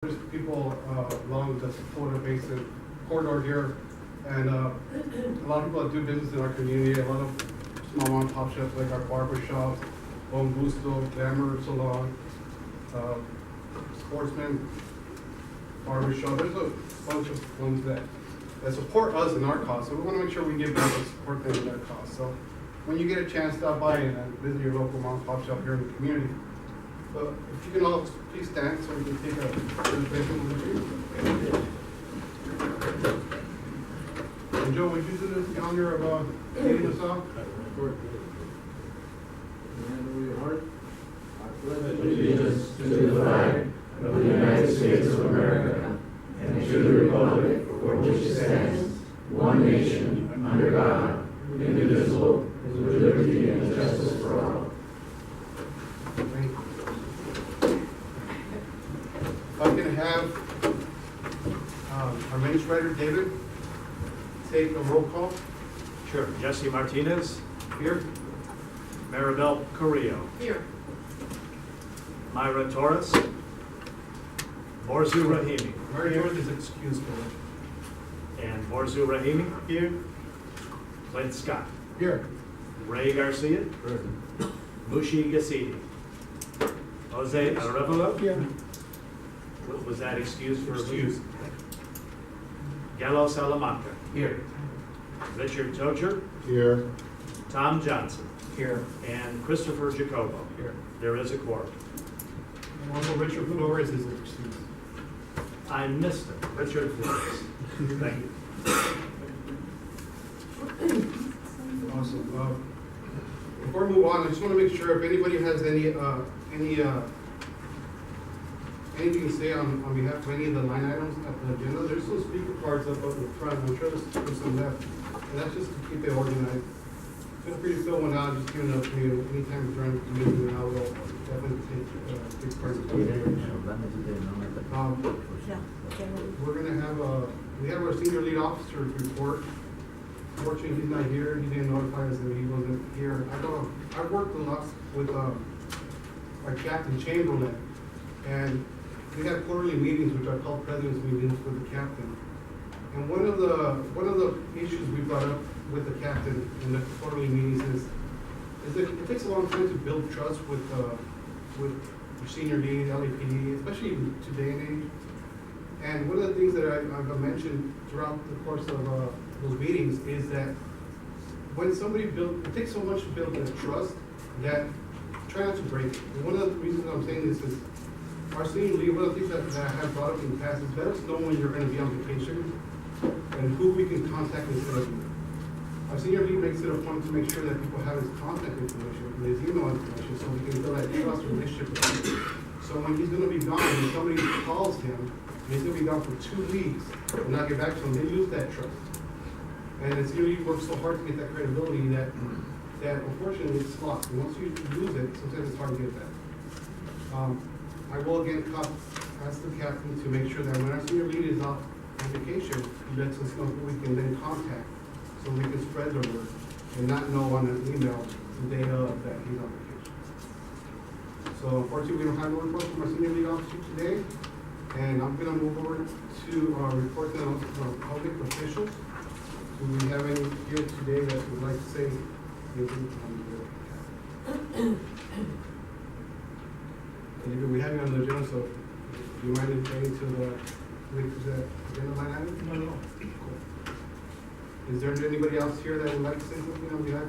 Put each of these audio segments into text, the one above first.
There's people along the Florida Basin corridor here, and a lot of people that do business in our community, a lot of small mom and pop shops like our barber shops, Bon Gusto, Glamour Salon, Sportsman, barber shop. There's a bunch of ones that support us in our cause, so we want to make sure we give them and support them in their cause. So when you get a chance, stop by and visit your local mom and pop shop here in the community. But if you can all please stand so we can take a presentation with you. And Joe, would you do the honor of leading us off? Allegiance to the flag of the United States of America and to the republic for which it stands, one nation, under God, indivisible, with liberty and justice for all. Thank you. If I can have our administrator, David, take a roll call. Sure. Jesse Martinez. Here. Maribel Carrillo. Here. Myra Torres. Borzu Rahimi. Mary George is excused for And Borzu Rahimi. Here. Clint Scott. Here. Ray Garcia. Mushi Gassidi. Jose Arevalo. Here. Was that excused for? Excused. Gallo Salamanca. Here. Richard Tocher. Here. Tom Johnson. Here. And Christopher Jacobo. Here. There is a quorum. And also Richard Flores is excused. I missed it. Richard Flores. Thank you. Awesome. Before we move on, I just want to make sure if anybody has anything to say on behalf of any of the line items at the agenda, there's some speaker cards up at the front. I'm sure there's some left, and that's just to keep it organized. Feel free to fill one out, just give it up to me anytime during the meeting, and I will definitely take part in it. We're gonna have we have our senior lead officer's report. Fortunately, he's not here. He didn't notify us that he wasn't here. I've worked a lot with our Captain Chamberlain, and we have quarterly meetings, which are called president's meetings with the captain. And one of the issues we brought up with the captain in the quarterly meetings is that it takes a long time to build trust with your senior lead, LAPD, especially today and age. And one of the things that I've mentioned throughout the course of those meetings is that when somebody it takes so much to build that trust that try not to break it. And one of the reasons I'm saying this is our senior lead, one of the things that I have brought up in the past is let us know when you're going to be on vacation and who we can contact instead of you. Our senior lead makes it a point to make sure that people have his contact information, his email information, so we can build that trust relationship with him. So when he's going to be gone, when somebody calls him, and he's going to be gone for 2 weeks and not get back to him, they lose that trust. And it's really worked so hard to get that credibility that unfortunately it's lost. And once you lose it, sometimes it's hard to get back. I will again ask the captain to make sure that when our senior lead is off on vacation, he lets us know who we can then contact so we can spread the word and not know on an email the day of that he's on vacation. So unfortunately, we don't have a report from our senior lead officer today. And I'm going to move over to our report on public officials. Do we have any here today that would like to say anything on the we have you on the agenda, so do you mind getting to the agenda line item? No. Cool. Is there anybody else here that would like to say something on behalf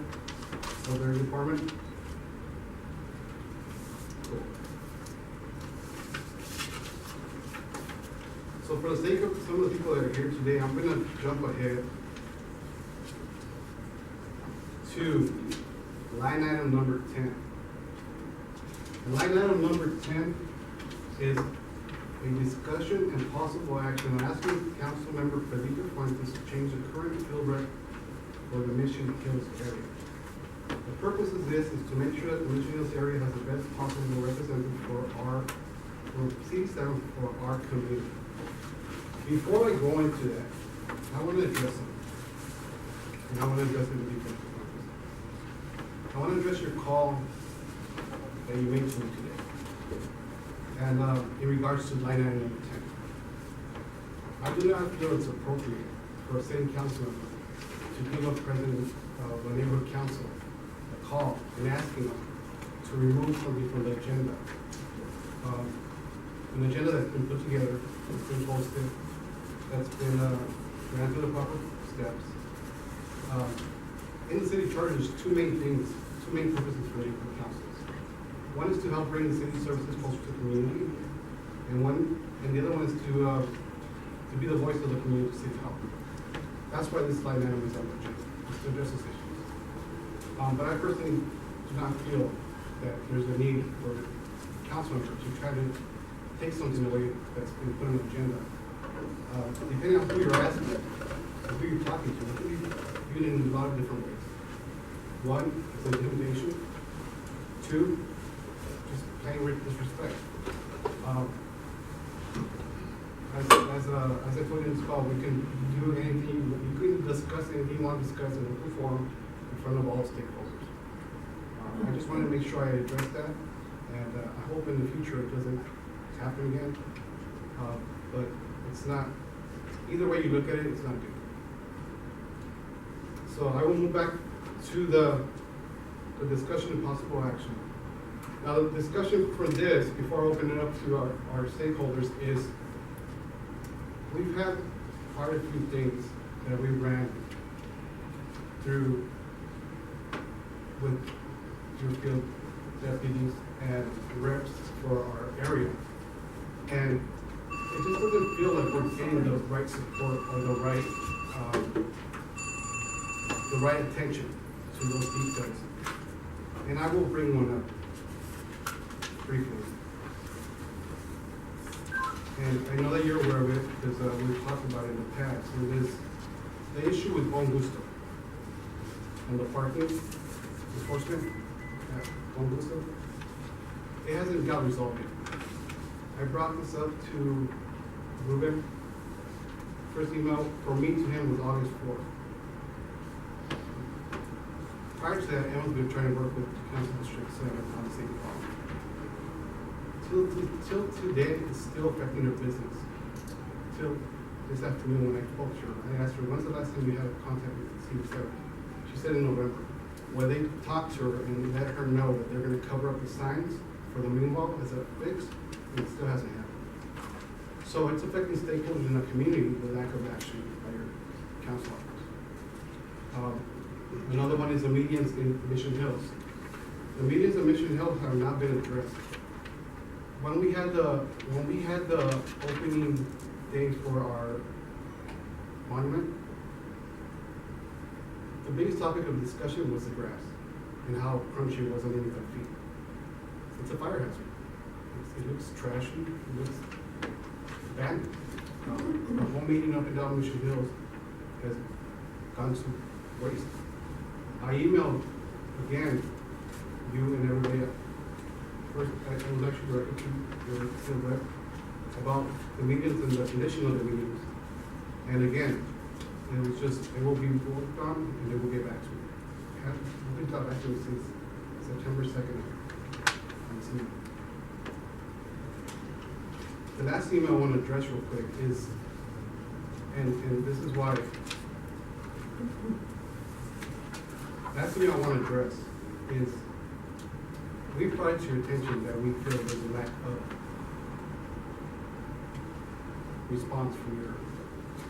of their department? Cool. So for the sake of some of the people that are here today, I'm going to jump ahead to line item number 10. Line item number 10 is a discussion and possible action on asking Council Member Felipe Fuentes to change the current field rep for the Mission Hills area. The purpose of this is to make sure that the Mission Hills area has the best possible representative for seat 7 for our community. Before I go into that, I want to address it. And I want to address it with you. I want to address your call that you made to me today. And in regards to line item number 10, I do not feel it's appropriate for a city council member to give a president of a neighborhood council a call and asking them to remove something from the agenda. An agenda that's been put together, that's been posted, that's been ran through the proper steps. In the city charter, there's two main purposes for neighborhood councils. One is to help bring the city services closer to the community, and the other one is to be the voice of the community to city hall. That's why this line item is on the agenda, is to address this issue. But I personally do not feel that there's a need for council members to try to take something away that's been put on the agenda. Depending on who you're asking, or who you're talking to, it can be viewed in a lot of different ways. One, it's intimidation. Two, just plain disrespect. As I told you in this call, we can do anything, you can discuss anything you want to discuss in open forum in front of all stakeholders. I just wanted to make sure I address that, and I hope in the future it doesn't happen again. But it's not, either way you look at it, it's not good. So I will move back to the discussion and possible action. Now, the discussion for this, before I open it up to our stakeholders, is we've had quite a few things that we ran through with your field deputies and reps for our area. And it just doesn't feel like we're getting the right support or the right attention to those details. And I will bring one up briefly. And I know that you're aware of it because we've talked about it in the past. It is the issue with Bon Gusto and the parking enforcement at Bon Gusto. It hasn't got resolved yet. I brought this up to Ruben. First email from me to him was August 4th. Prior to that, Emma's been trying to work with the Council District 7 on the same problem. Till today, it's still affecting her business. Till this afternoon when I spoke to her, I asked her, when's the last time you had contact with the C7? She said in November. Where they talked to her and let her know that they're going to cover up the signs for the moon wall as a fix, and it still hasn't happened. So it's affecting stakeholders in the community, the lack of action by your council office. Another one is the medians in Mission Hills. The medians in Mission Hills have not been addressed. When we had the opening day for our monument, the biggest topic of discussion was the grass and how crunchy it was underneath our feet. It's a fire hazard. It looks trashy. It looks abandoned. The whole meeting up and down Mission Hills has gone to waste. I emailed again you and everybody else. First, I was actually directed to your field rep about the medians and the condition of the medians. And again, it was just, it will be worked on and they will get back to me. We've been talking back to me since September 2nd. The last email I want to address real quick is, and this is why, last email I want to address is, we brought to your attention that we feel there's a lack of response from your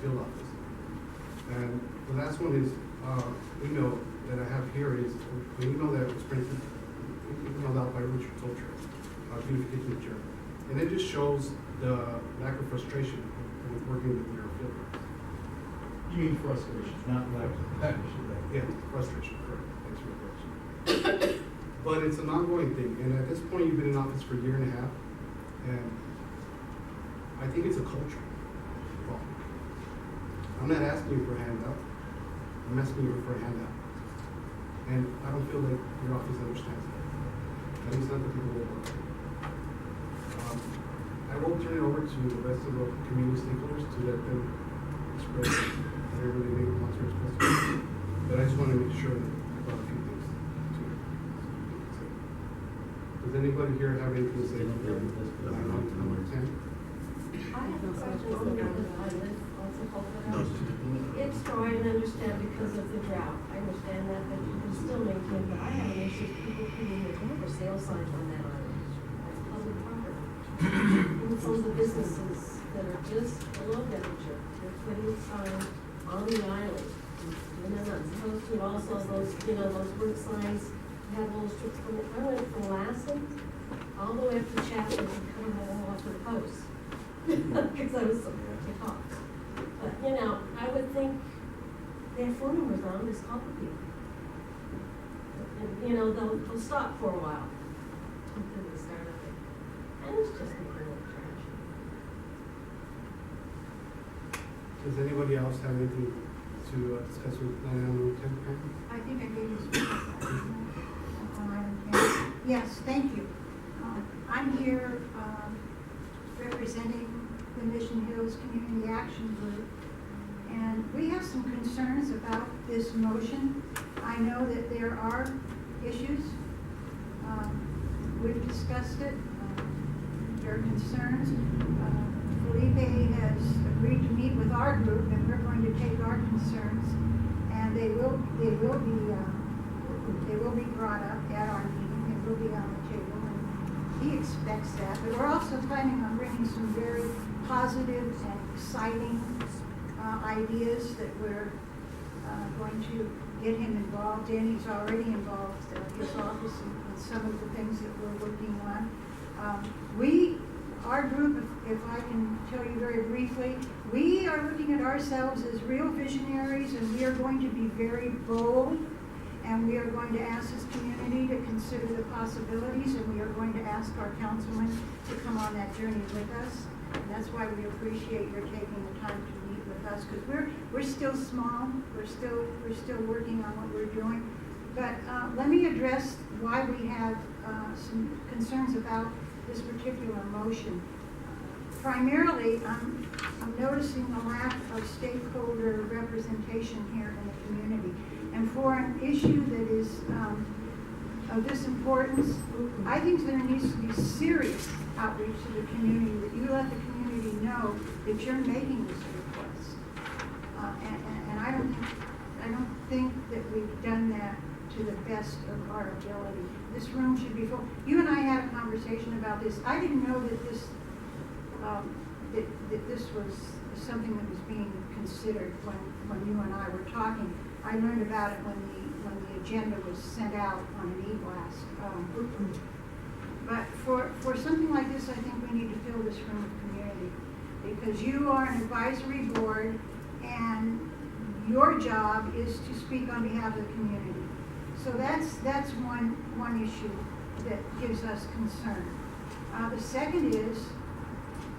field office. And the last one is, email that I have here is an email that was printed, emailed out by Richard Tolcher, our beautification chair. And it just shows the lack of frustration with working with your field reps. You mean frustration, not lack of passion. Yeah, frustration, correct. Thanks for the correction. But it's an ongoing thing, and at this point, you've been in office for a year and a half, and I think it's a culture problem. I'm not asking you for a handout. I'm asking you for a handout. And I don't feel like your office understands that. At least not the people who work. I will turn it over to the rest of the community stakeholders to let them express whatever they may want to express. But I just want to make sure that I brought a few things to it. Does Does anybody here have anything to say? Line item number 10? I have no questions on the island, also Colfax. It's dry and understand because of the drought. I understand that, but you can still maintain, but I have an issue with people putting their sale signs on that island. That's public property. And some of the businesses that are just below temperature, they're putting signs on the island. And they're not supposed to, and also those, those work signs have little strips on it. I went from Lassen all the way up to Chapel and coming all off the post. Because I was so ticked off. But, I would think they have phone numbers on, just call the people. And, they'll stop for a while until they start up it. And it's just a little trash. Does anybody else have anything to discuss with line item number 10? Pam? I think I gave you some. Yes, thank you. I'm here representing the Mission Hills Community Action Group, and we have some concerns about this motion. I know that there are issues. We've discussed it. There are concerns. Felipe has agreed to meet with our group, and we're going to take our concerns, and they will be brought up at our meeting. It will be on the table, and he expects that. But we're also planning on bringing some very positive and exciting ideas that we're going to get him involved in. He's already involved his office in some of the things that we're working on. Our group, if I can tell you very briefly, we are looking at ourselves as real visionaries, and we are going to be very bold, and we are going to ask this community to consider the possibilities, and we are going to ask our councilmen to come on that journey with us. And that's why we appreciate your taking the time to meet with us, because we're still small, we're still working on what we're doing. But let me address why we have some concerns about this particular motion. Primarily, I'm noticing a lack of stakeholder representation here in the community. And for an issue that is of this importance, I think there needs to be serious outreach to the community, that you let the community know that you're making this request. And I don't think that we've done that to the best of our ability. This room should be full. You and I had a conversation about this. I didn't know that this was something that was being considered when you and I were talking. I learned about it when the agenda was sent out on an e-blast. But for something like this, I think we need to fill this room with community, because you are an advisory board, and your job is to speak on behalf of the community. So that's one issue that gives us concern. The second is,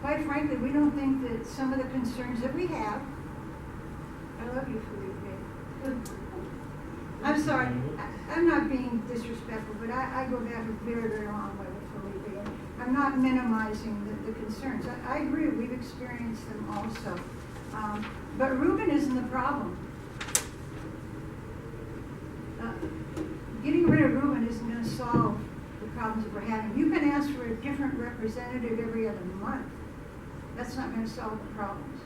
quite frankly, we don't think that some of the concerns that we have, I love you, Felipe. I'm sorry, I'm not being disrespectful, but I go back a very, very long way with Felipe. I'm not minimizing the concerns. I agree, we've experienced them also. But Ruben isn't the problem. Getting rid of Ruben isn't going to solve the problems that we're having. You can ask for a different representative every other month. That's not going to solve the problems.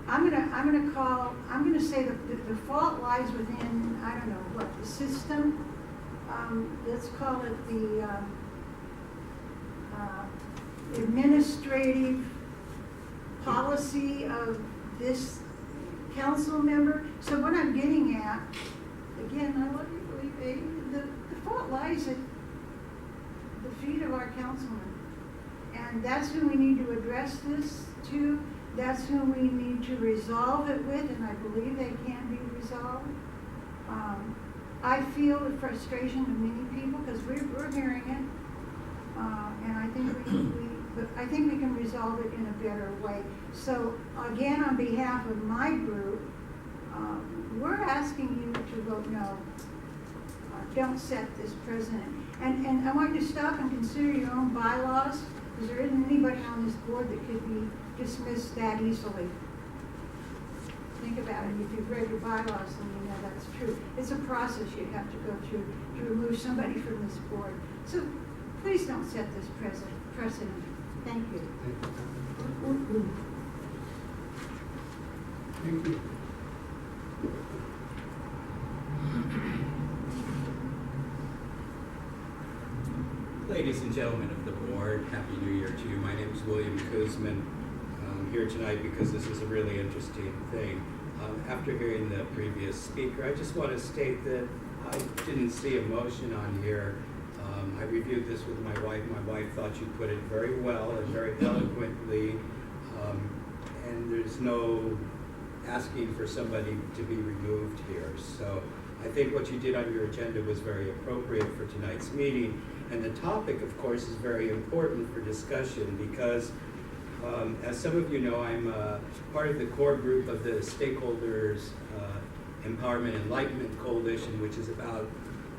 I'm going to say that the fault lies within, I don't know what, the system. Let's call it the administrative policy of this council member. So what I'm getting at, again, I love you, Felipe, the fault lies at the feet of our councilmen. And that's who we need to address this to. That's who we need to resolve it with, and I believe they can be resolved. I feel the frustration of many people because we're hearing it, and I think we can resolve it in a better way. So again, on behalf of my group, we're asking you to vote no. Don't set this precedent. And I want you to stop and consider your own bylaws, because there isn't anybody on this board that could be dismissed that easily. think about it. If you've read your bylaws, then you know that's true. It's a process you have to go through to remove somebody from this board. So please don't set this precedent. Thank you. Thank you. Ladies and gentlemen of the board, Happy New Year to you. My name is William Kuzman. I'm here tonight because this is a really interesting thing. After hearing the previous speaker, I just want to state that I didn't see a motion on here. I reviewed this with my wife. My wife thought you put it very well and very eloquently, and there's no asking for somebody to be removed here. So I think what you did on your agenda was very appropriate for tonight's meeting. And the topic, of course, is very important for discussion because, as some of you know, I'm part of the core group of the Stakeholders Empowerment Enlightenment Coalition, which is about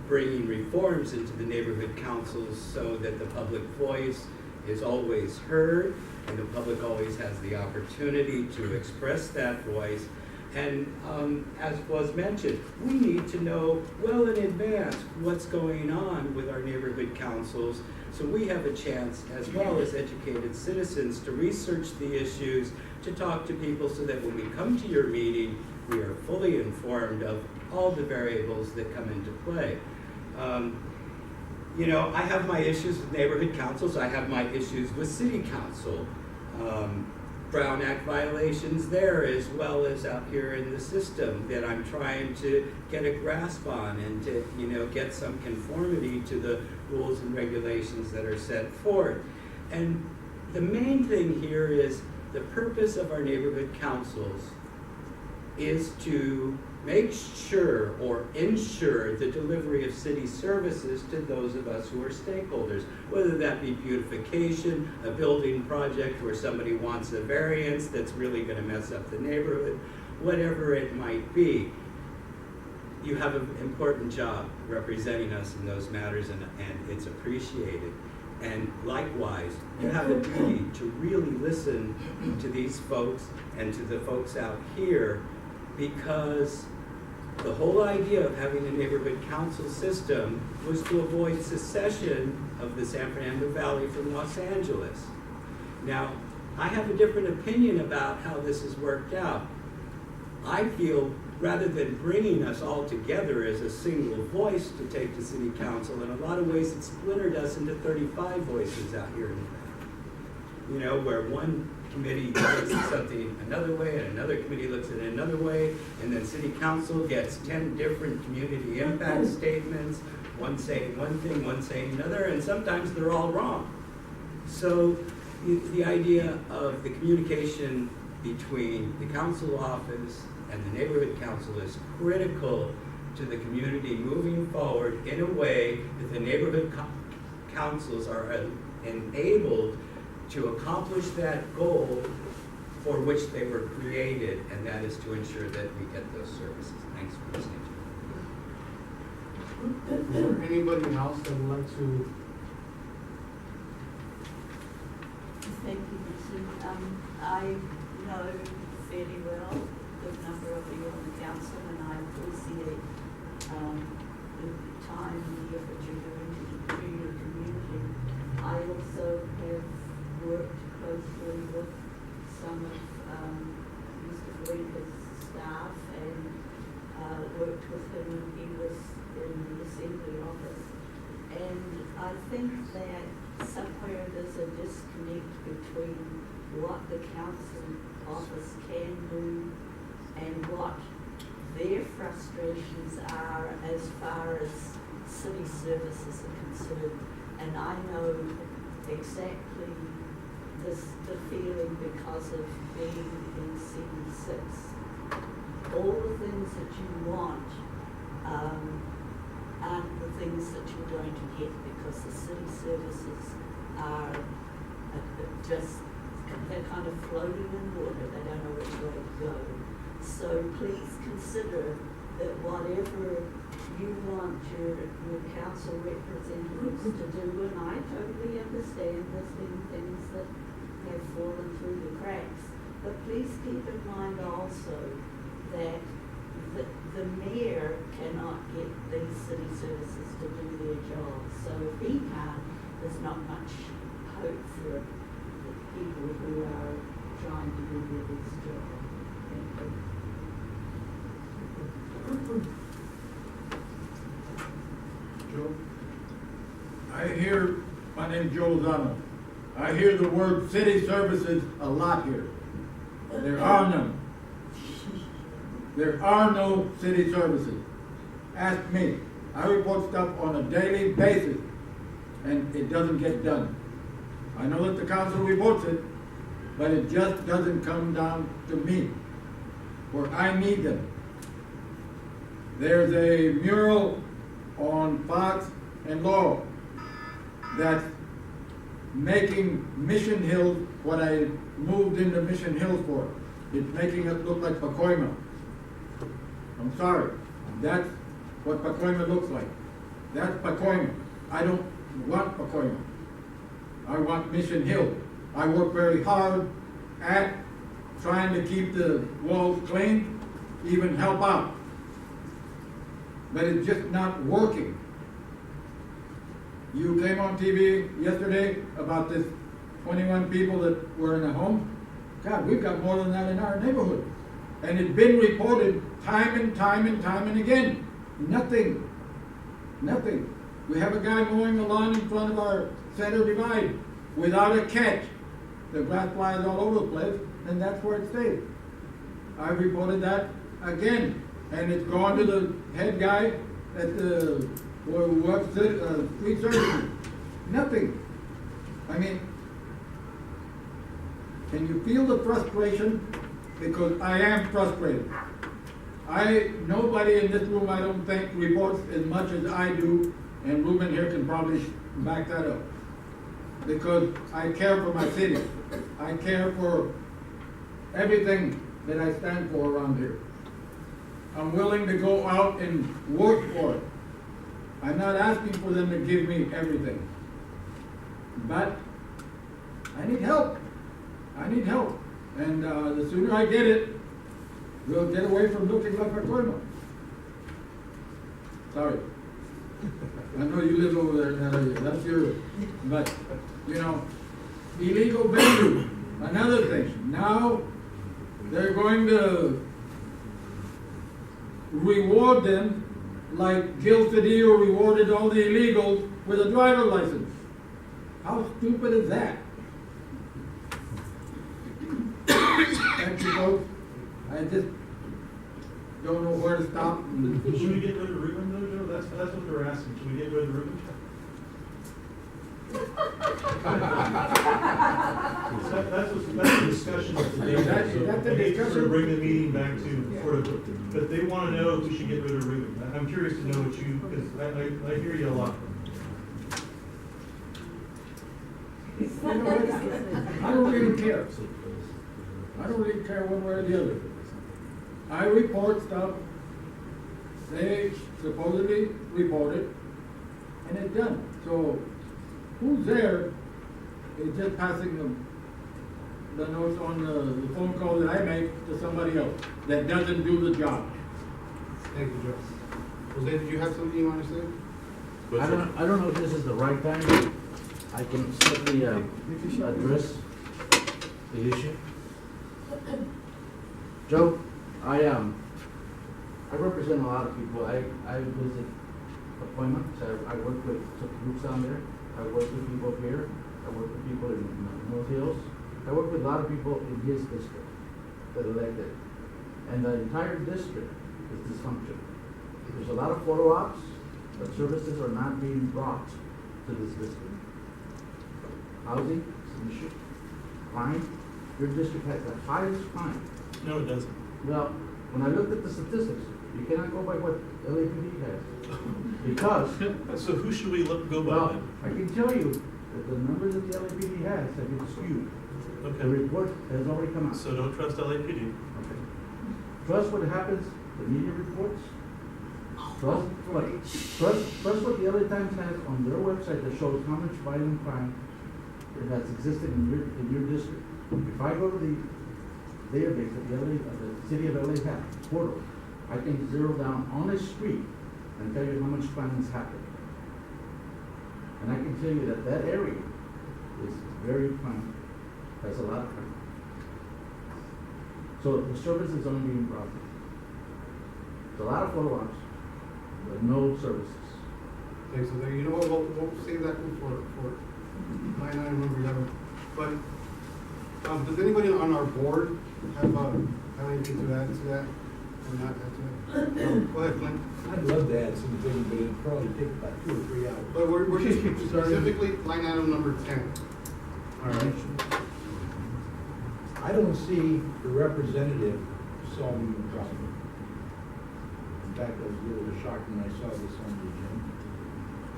bringing reforms into the neighborhood councils so that the public voice is always heard and the public always has the opportunity to express that voice. And as was mentioned, we need to know well in advance what's going on with our neighborhood councils so we have a chance, as well as educated citizens, to research the issues, to talk to people so that when we come to your meeting, we are fully informed of all the variables that come into play. You know, I have my issues with neighborhood councils. I have my issues with city council. Brown Act violations there as well as out here in the system that I'm trying to get a grasp on and to, you know, get some conformity to the rules and regulations that are set forth. And the main thing here is the purpose of our neighborhood councils is to make sure or ensure the delivery of city services to those of us who are stakeholders, whether that be beautification, a building project where somebody wants a variance that's really going to mess up the neighborhood, whatever it might be. You have an important job representing us in those matters, and it's appreciated. And likewise, you have a duty to really listen to these folks and to the folks out here, because the whole idea of having a neighborhood council system was to avoid secession of the San Fernando Valley from Los Angeles. Now, I have a different opinion about how this has worked out. I feel rather than bringing us all together as a single voice to take to city council, in a lot of ways it splintered us into 35 voices out here in the valley. You know, where one committee looks at something another way, and another committee looks at it another way, and then city council gets 10 different community impact statements, one saying one thing, one saying another, and sometimes they're all wrong. So the idea of the communication between the council office and the neighborhood council is critical to the community moving forward in a way that the neighborhood councils are enabled to accomplish that goal for which they were created, and that is to ensure that we get those services. Thanks for listening to me. Is there anybody else that would like to? Thank you, Mr. I know fairly well the number of you on the council, and I appreciate the time and the effort you're doing to your community. I also have worked closely with some of Mr. Felipe's staff and worked with him when he was in the assembly office. And I think that somewhere there's a disconnect between what the council office can do and what their frustrations are as far as city services are concerned. And I know exactly the feeling because of being in CD6. All the things that you want aren't the things that you're going to get, because the city services are just, they're kind of floating in water. They don't know which way to go. So please consider that whatever you want your council representatives to do, and I totally understand there's been things that have fallen through the cracks, but please keep in mind also that the mayor cannot get these city services to do their job. So if he can't, there's not much hope for the people who are trying to do their best job. Joe? I hear, my name's Joe Lozano. I hear the word city services a lot here. There are none. There are no city services. Ask me. I report stuff on a daily basis, and it doesn't get done. I know that the council reports it, but it just doesn't come down to me, where I need them. There's a mural on Fox and Laurel that's making Mission Hills what I moved into Mission Hills for. It's making it look like Pacoima. I'm sorry, that's what Pacoima looks like. That's Pacoima. I don't want Pacoima. I want Mission Hill. I work very hard at trying to keep the walls clean, even help out. But it's just not working. You came on TV yesterday about this 21 people that were in a home. God, we've got more than that in our neighborhood. And it's been reported time and time and time and again. Nothing. Nothing. We have a guy mowing the lawn in front of our center divide without a catch. The grass flies all over the place, and that's where it stays. I reported that again, and it's gone to the head guy at the street services. Nothing. I mean, can you feel the frustration? Because I am frustrated. Nobody in this room, I don't think, reports as much as I do, and Ruben here can probably back that up. Because I care for my city. I care for everything that I stand for around here. I'm willing to go out and work for it. I'm not asking for them to give me everything. But I need help. I need help. And the sooner I get it, we'll get away from looking like a corner. Sorry. I know you live over there in that area. That's your, but, you know, illegal venue. Another thing. Now, they're going to reward them like Gil Cedillo rewarded all the illegals with a driver license. How stupid is that? Thank you, folks. I just don't know where to stop. Should we get rid of Ruben though, Joe? That's what they're asking. Should we get rid of Ruben? That's the discussion of today. That's So the I hate to sort discussion. of bring the meeting back to sort of, but they want to know if we should get rid of Ruben. I'm curious to know what you, because I hear you a lot. You know what? I don't really care. I don't really care one way or the other. I report stuff, they supposedly report it, and it's done. So who's there is just passing the notes on the phone call that I make to somebody else that doesn't do the job. Thank you, Joe. Jose, did you have something you want to say? I don't know if this is the right time. I can simply address the issue. Joe, I represent a lot of people. I visit appointments. I work with some groups down there. I work with people here. I work with people in North Hills. I work with a lot of people in his district that elected. And the entire district is dysfunctional. There's a lot of photo ops, but services are not being brought to this district. Housing is an issue. Crime. Your district has the highest crime. No, it doesn't. Well, when I looked at the statistics, you cannot go by what LAPD has. Because, So who should we go by well, then? I can tell you that the numbers that the LAPD has have been skewed. The Okay. report has already come out. So don't trust LAPD. Okay. Trust what happens, the media reports. Trust what the LA Times has on their website that shows how much violent crime that has existed in your district. If I go to the database that the city of LA has, portal, I can zero down on a street and tell you how much crime has happened. And I can tell you that that area is very crime, has a lot of crime. So the service is only being brought. It's a lot of photo ops, but no services. Okay, so there, you know what, we'll save that one for line item number 11. But, does anybody on our board have anything to add to that? Or not add to that? Go ahead, Clint. I'd love to add something, but it'd probably take about 2 or 3 hours. But we're just specifically line item number 10. All right. I don't see the representative solving the problem. In fact, I was a little shocked when I saw this on the agenda.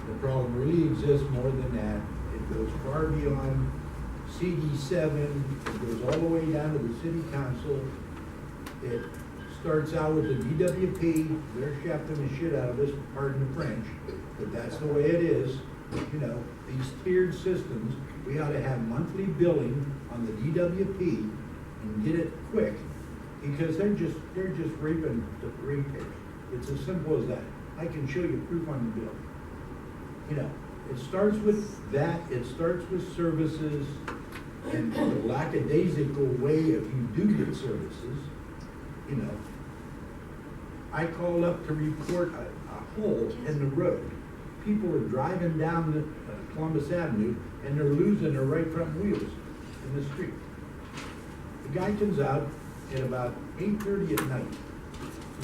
The problem really exists more than that. It goes far beyond CD7. It goes all the way down to the city council. It starts out with the DWP. They're shafting the shit out of us, pardon the French, but that's the way it is. You know, these tiered systems, we ought to have monthly billing on the DWP and get it quick, because they're just reaping the ratepayers. It's as simple as that. I can show you proof on the bill. You know, it starts with that, it starts with services, and the lackadaisical way if you do get services, you know. I called up to report a hole in the road. People are driving down the Columbus Avenue and they're losing their right front wheels in the street. The guy comes out at about 8:30 at night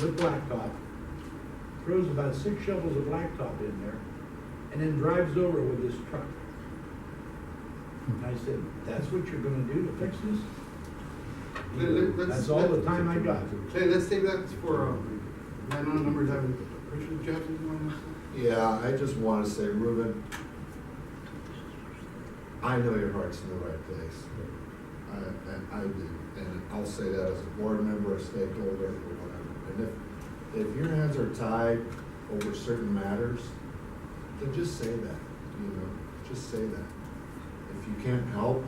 with blacktop, throws about 6 shovels of blacktop in there, and then drives over with his truck. And I said, that's what you're gonna do to fix this? That's all the time I got. Okay, let's take that for line item number 11. Richard, Jeff, you want to say? Yeah, I just want to say, Ruben, I know your heart's in the right place. I do, and I'll say that as a board member, a stakeholder, or whatever. And if your hands are tied over certain matters, then just say that, you know, just say that. If you can't help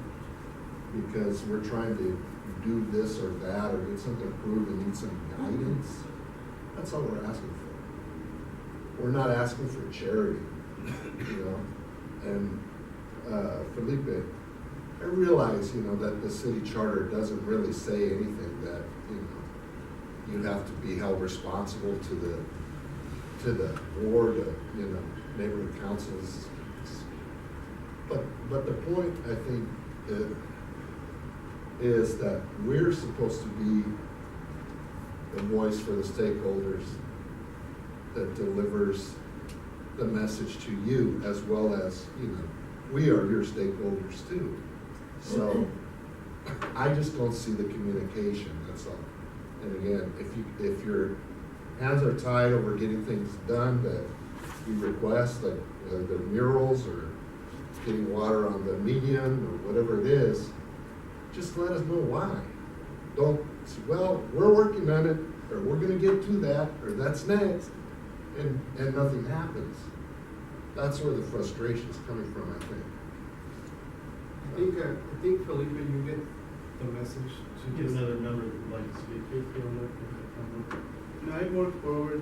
because we're trying to do this or that, or get something approved and need some guidance, that's all we're asking for. We're not asking for charity, you know. And Felipe, I realize, you know, that the city charter doesn't really say anything that, you know, you have to be held responsible to the board, you know, neighborhood councils. But the point, I think, is that we're supposed to be the voice for the stakeholders that delivers the message to you, as well as, you know, we are your stakeholders too. So I just don't see the communication, that's all. And again, if your hands are tied over getting things done that you request, like the murals or getting water on the median or whatever it is, just let us know why. Don't say, well, we're working on it, or we're gonna get to that, or that's next, and nothing happens. That's where the frustration is coming from, I think. I think Felipe, you get the message. Give another number, like, speak. I worked for over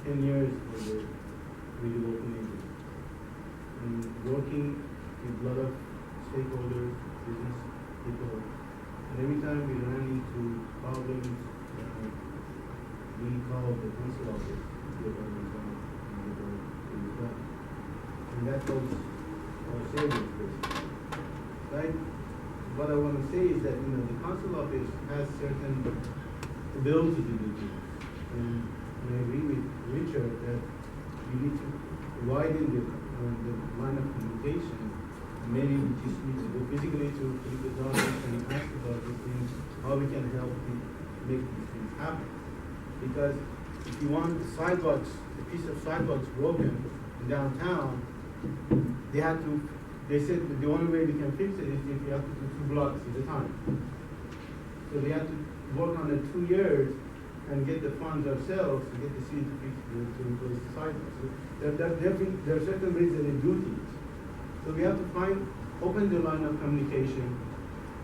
10 years with the local neighborhood. And working with a lot of stakeholders, business people. And every time we ran into problems, we called the council office to get what was done and get what was done. And that was our savings, basically. Right? What I want to say is that, you know, the council office has certain ability to do things. And I agree with Richard that you need to widen the line of communication. Maybe we just need to go physically to the dollars and ask about these things, how we can help make these things happen. Because if you want the sidewalks, a piece of sidewalks broken in downtown, they said that the only way we can fix it is if you have to do 2 blocks at a time. So we have to work on it 2 years and get the funds ourselves to get the city to fix to replace the sidewalks. So there are certain ways that they do things. So we have to open the line of communication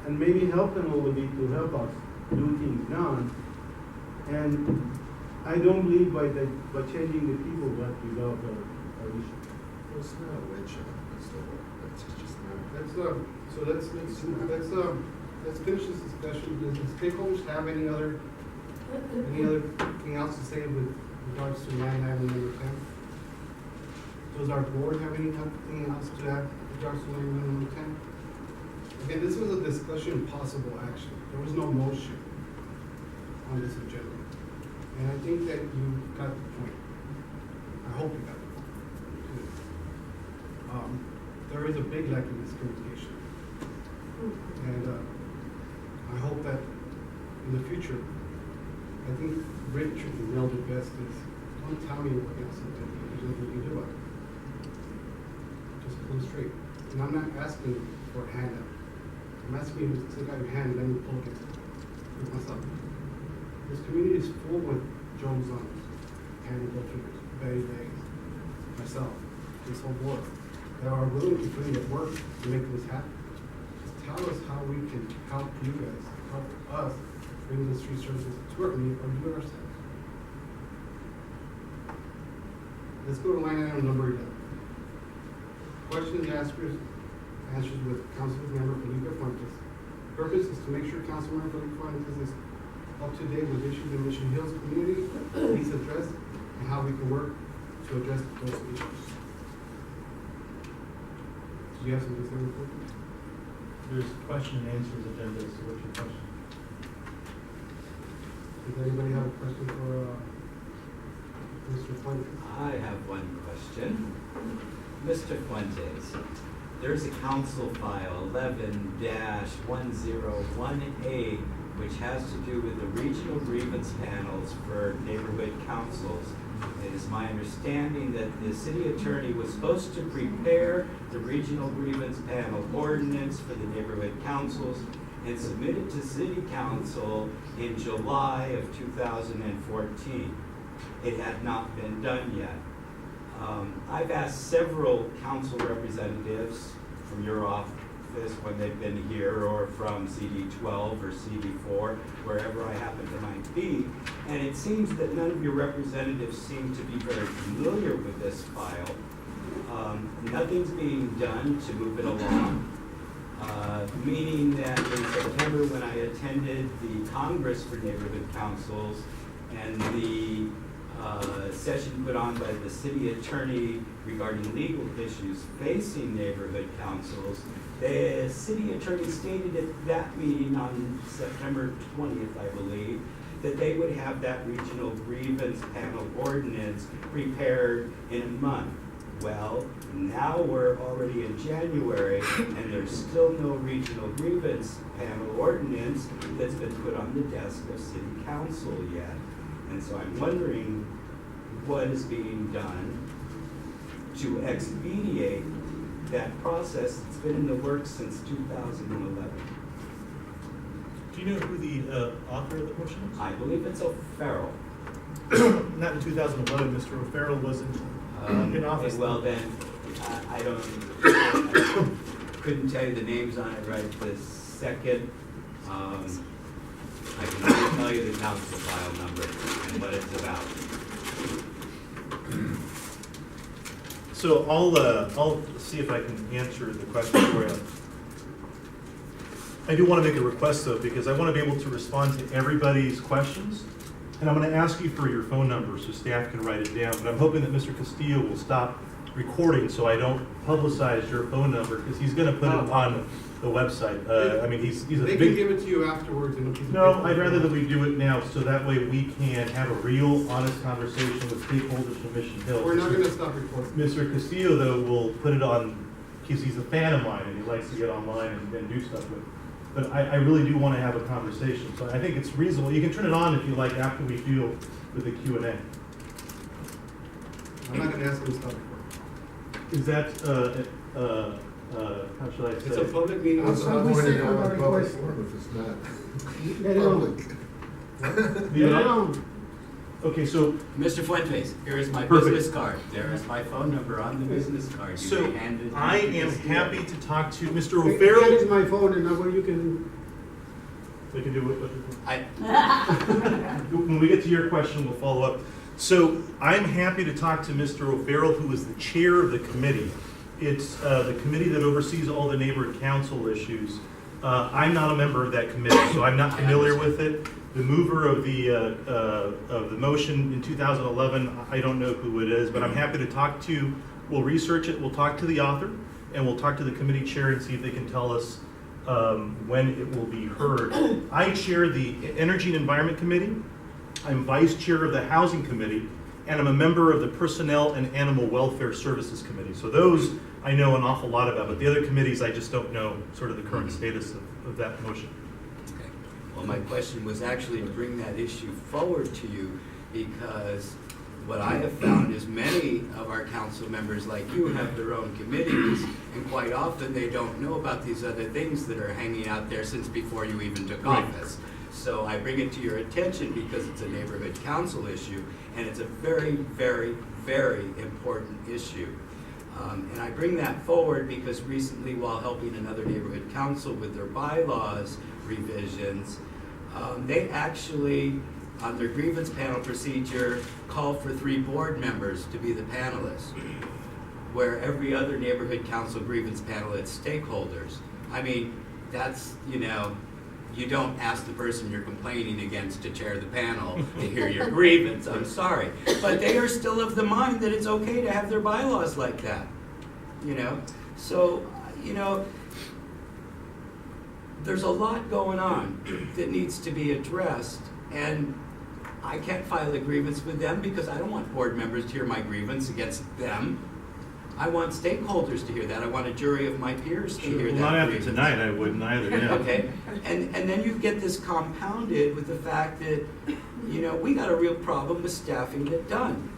and maybe help them a little bit to help us do things done. And I don't believe by changing the people that resolve our issue. Well, it's not a witch hunt, that's the whole, that's just not. Let's finish this discussion. Does the stakeholders have anything else to say with regards to line item number 10? Does our board have anything else to add with regards to line item number 10? Again, this was a discussion, possible action. There was no motion on this agenda. And I think that you got the point. I hope you got the point. There is a big lack of miscommunication. And I hope that in the future, I think Richard nailed it best is, don't tell me what else to do, there's nothing you can do about it. Just pull it straight. And I'm not asking for a handout. I'm asking you to take out your hand and let me pull it with myself. This community is full with Joan Zons, Candy Butchers, Betty Bags, myself, this whole board, that are willing to put in the work to make this happen. Just tell us how we can help you guys, help us bring the street services to our community or do it ourselves. Let's go to line item number 11. Questions answers with Councilmember Felipe Fuentes. Purpose is to make sure Councilmember Felipe Fuentes is up to date with issues in Mission Hills community, needs addressed, and how we can work to address those issues. Do you have something to say before? There's question and answers agenda, so what's your question? Does anybody have a question for Mr. Fuentes? I have one question. Mr. Fuentes, there's a council file 11-101A which has to do with the regional grievance panels for neighborhood councils. It is my understanding that the city attorney was supposed to prepare the regional grievance panel ordinance for the neighborhood councils and submit it to city council in July of 2014. It had not been done yet. I've asked several council representatives from your office when they've been here, or from CD12 or CD4, wherever I happen to might be, and it seems that none of your representatives seem to be very familiar with this file. Nothing's being done to move it along, meaning that in September, when I attended the Congress for Neighborhood Councils and the session put on by the city attorney regarding legal issues facing neighborhood councils, the city attorney stated at that meeting on September 20th, I believe, that they would have that regional grievance panel ordinance prepared in a month. Well, now we're already in January, and there's still no regional grievance panel ordinance that's been put on the desk of city council yet. And so I'm wondering what is being done to expedite that process that's been in the works since 2011. Do you know who the author of the motion is? I believe it's O'Farrell. Not in 2011, Mr. O'Farrell wasn't in office. Well then, I couldn't tell you the names on it right this second. I can only tell you the council file number and what it's about. So I'll see if I can answer the question for you. I do want to make a request though, because I want to be able to respond to everybody's questions. And I'm going to ask you for your phone number so staff can write it down. But I'm hoping that Mr. Castillo will stop recording so I don't publicize your phone number, because he's going to put it on the website. I mean, he's a They big... can give it to you afterwards. No, I'd rather that we do it now, so that way we can have a real, honest conversation with stakeholders from Mission Hills. We're not gonna stop recording. Mr. Castillo, though, will put it on, because he's a fan of mine and he likes to get online and do stuff with it. But I really do want to have a conversation, so I think it's reasonable. You can turn it on if you like after we deal with the Q&A. I'm not gonna ask them to stop recording. Is that, how should I say? It's a public meeting. I'm It's not not- pointing out a public forum if it's not public. Leave it on? Okay, so Mr. Fuentes, here is my Perfect. business card. There is my phone number on the business card. You So may hand it to I Mr. am Castillo. happy to talk to Mr. That is O'Farrell. my phone, and now what you can. We can do it. I, When we get to your question, we'll follow up. So I'm happy to talk to Mr. O'Farrell, who is the chair of the committee. It's the committee that oversees all the neighborhood council issues. I'm not a member of that committee, so I'm not familiar with it. The mover of the motion in 2011, I don't know who it is, but I'm happy to talk to. We'll research it. We'll talk to the author, and we'll talk to the committee chair and see if they can tell us when it will be heard. I chair the Energy and Environment Committee. I'm vice chair of the Housing Committee, and I'm a member of the Personnel and Animal Welfare Services Committee. So those I know an awful lot about, but the other committees I just don't know sort of the current status of that motion. okay. Well, my question was actually to bring that issue forward to you, because what I have found is many of our council members like you have their own committees, and quite often they don't know about these other things that are hanging out there since before you even took Right. office. So I bring it to your attention because it's a neighborhood council issue, and it's a very, very, very important issue. And I bring that forward because recently, while helping another neighborhood council with their bylaws revisions, they actually, on their grievance panel procedure, called for 3 board members to be the panelists, where every other neighborhood council grievance panel had stakeholders. I mean, that's, you don't ask the person you're complaining against to chair the panel to hear your grievance, I'm sorry. But they are still of the mind that it's okay to have their bylaws like that, So, there's a lot going on that needs to be addressed, and I can't file a grievance with them because I don't want board members to hear my grievance against them. I want stakeholders to hear that. I want a jury of my peers to hear that. Not after grievance. tonight, I wouldn't either, yeah. Okay, and then you get this compounded with the fact that, we got a real problem with staffing it done.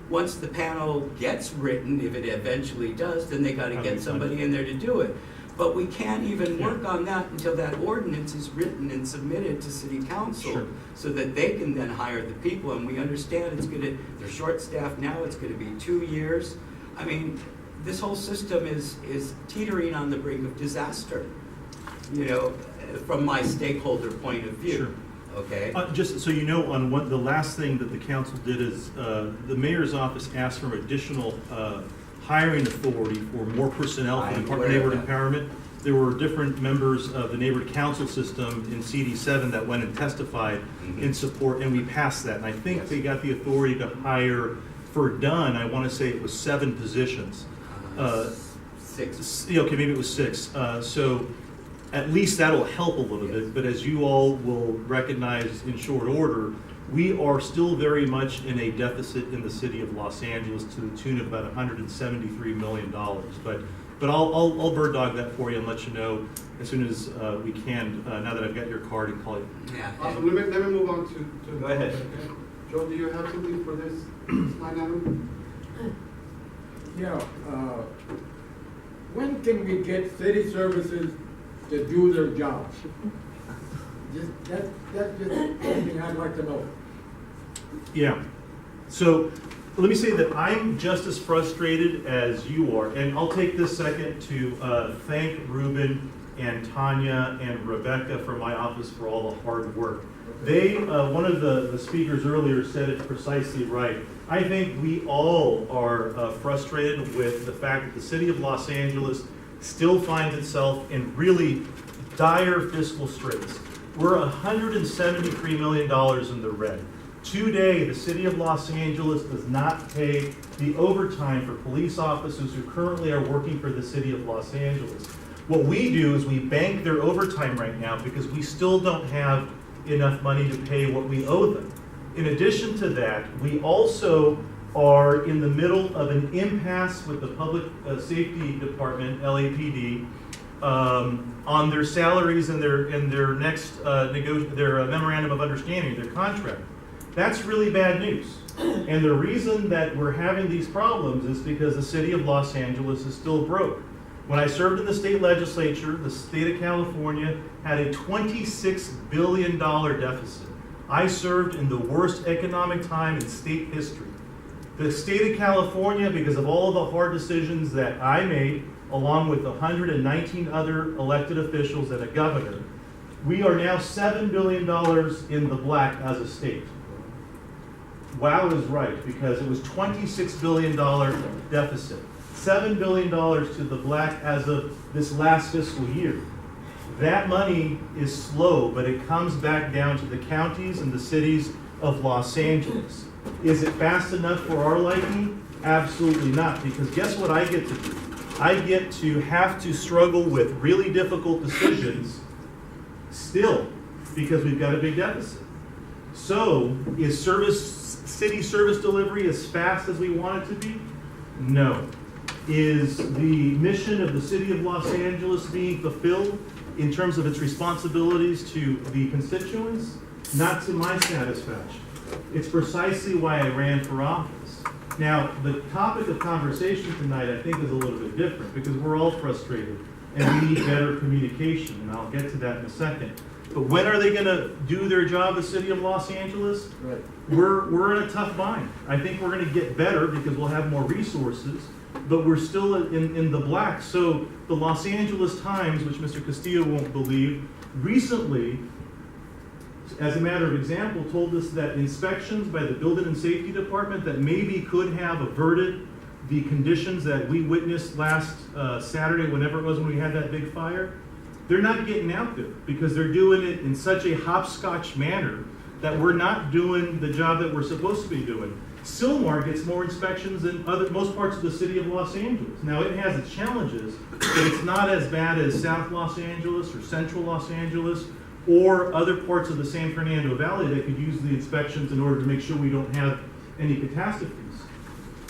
Once the panel gets written, if it eventually does, then they gotta get somebody in there to do it. But we can't even work on that until that ordinance is written and submitted to city council. Sure. So that they can then hire the people, and we understand they're short-staffed now, it's gonna be 2 years. I mean, this whole system is teetering on the brink of disaster, from my stakeholder point of view. Sure. Okay? Just so you know, the last thing that the council did is, the mayor's office asked for additional hiring authority for more personnel for the Department of Neighborhood Empowerment. There were different members of the neighborhood council system in CD7 that went and testified in support, and we passed that. And I think they got the authority to hire for done, I want to say it was 7 positions. 6. Okay, maybe it was 6. So at least that'll help a little bit, but as you all will recognize in short order, we are still very much in a deficit in the city of Los Angeles to the tune of about $173 million. But I'll bird dog that for you and let you know as soon as we can, now that I've got your card, and call you. Yeah. Awesome, let me move on to. Go ahead. Okay. Joe, do you have something for this line item? Yeah, when can we get city services to do their jobs? That's just something I'd like to know. Yeah. So let me say that I'm just as frustrated as you are, and I'll take this second to thank Ruben and Tanya and Rebecca from my office for all the hard work. They, one of the speakers earlier said it precisely right. I think we all are frustrated with the fact that the city of Los Angeles still finds itself in really dire fiscal straits. We're $173 million in the red. Today, the city of Los Angeles does not pay the overtime for police officers who currently are working for the city of Los Angeles. What we do is we bank their overtime right now because we still don't have enough money to pay what we owe them. In addition to that, we also are in the middle of an impasse with the Public Safety Department, LAPD, on their salaries and their next their memorandum of understanding, their contract. That's really bad news. And the reason that we're having these problems is because the city of Los Angeles is still broke. When I served in the state legislature, the state of California had a $26 billion deficit. I served in the worst economic time in state history. The state of California, because of all of the hard decisions that I made, along with 119 other elected officials and a governor, We are now $7 billion in the black as a state. Wow is right, because it was $26 billion deficit. $7 billion to the black as of this last fiscal year. That money is slow, but it comes back down to the counties and the cities of Los Angeles. Is it fast enough for our liking? Absolutely not, because guess what I get to do? I get to have to struggle with really difficult decisions still, because we've got a big deficit. So, is city service delivery as fast as we want it to be? No. Is the mission of the city of Los Angeles being fulfilled in terms of its responsibilities to the constituents? Not to my satisfaction. It's precisely why I ran for office. Now, the topic of conversation tonight, I think, is a little bit different, because we're all frustrated, and we need better communication, and I'll get to that in a second. But when are they going to do their job, the city of Los Angeles? Right. We're in a tough bind. I think we're going to get better because we'll have more resources, but we're still in the black. So the Los Angeles Times, which Mr. Castillo won't believe, recently, as a matter of example, told us that inspections by the Building and Safety Department that maybe could have averted the conditions that we witnessed last Saturday, whenever it was when we had that big fire, they're not getting out there because they're doing it in such a hopscotch manner that we're not doing the job that we're supposed to be doing. Sylmar gets more inspections than most parts of the city of Los Angeles. Now, it has its challenges, but it's not as bad as South Los Angeles or Central Los Angeles or other parts of the San Fernando Valley that could use the inspections in order to make sure we don't have any catastrophes.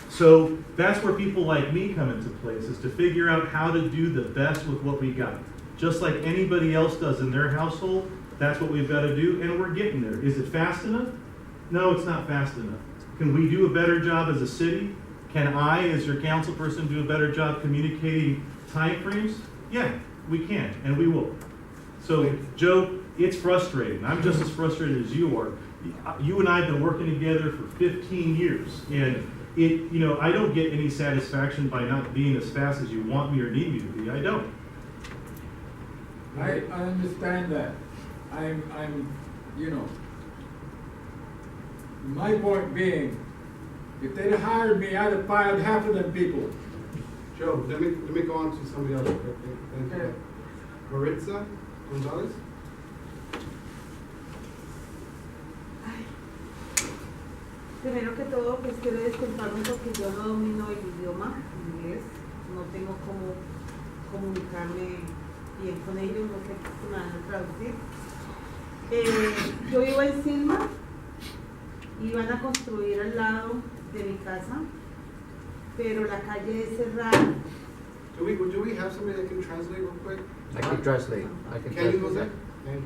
So that's where people like me come into place, is to figure out how to do the best with what we got. Just like anybody else does in their household, that's what we've got to do, and we're getting there. Is it fast enough? No, it's not fast enough. Can we do a better job as a city? Can I, as your councilperson, do a better job communicating timeframes? Yeah, we can, and we will. So, Joe, it's frustrating. I'm just as frustrated as you are. You and I have been working together for 15 years, and I don't get any satisfaction by not being as fast as you want me or need me to be. I don't. I understand that. My point being, if they'd have hired me, I'd have fired half of them people. Joe, let me go on to somebody else. Okay. Maritza Gonzalez? Primero que todo, pues quiero disculparme porque yo no domino el idioma inglés, no tengo cómo comunicarme bien con ellos, no sé si me van a traducir. Yo vivo en Silma y van a construir al lado de mi casa, pero la calle es cerrada. Do we have somebody that can translate real quick? I can translate. Can you go there? Thank you.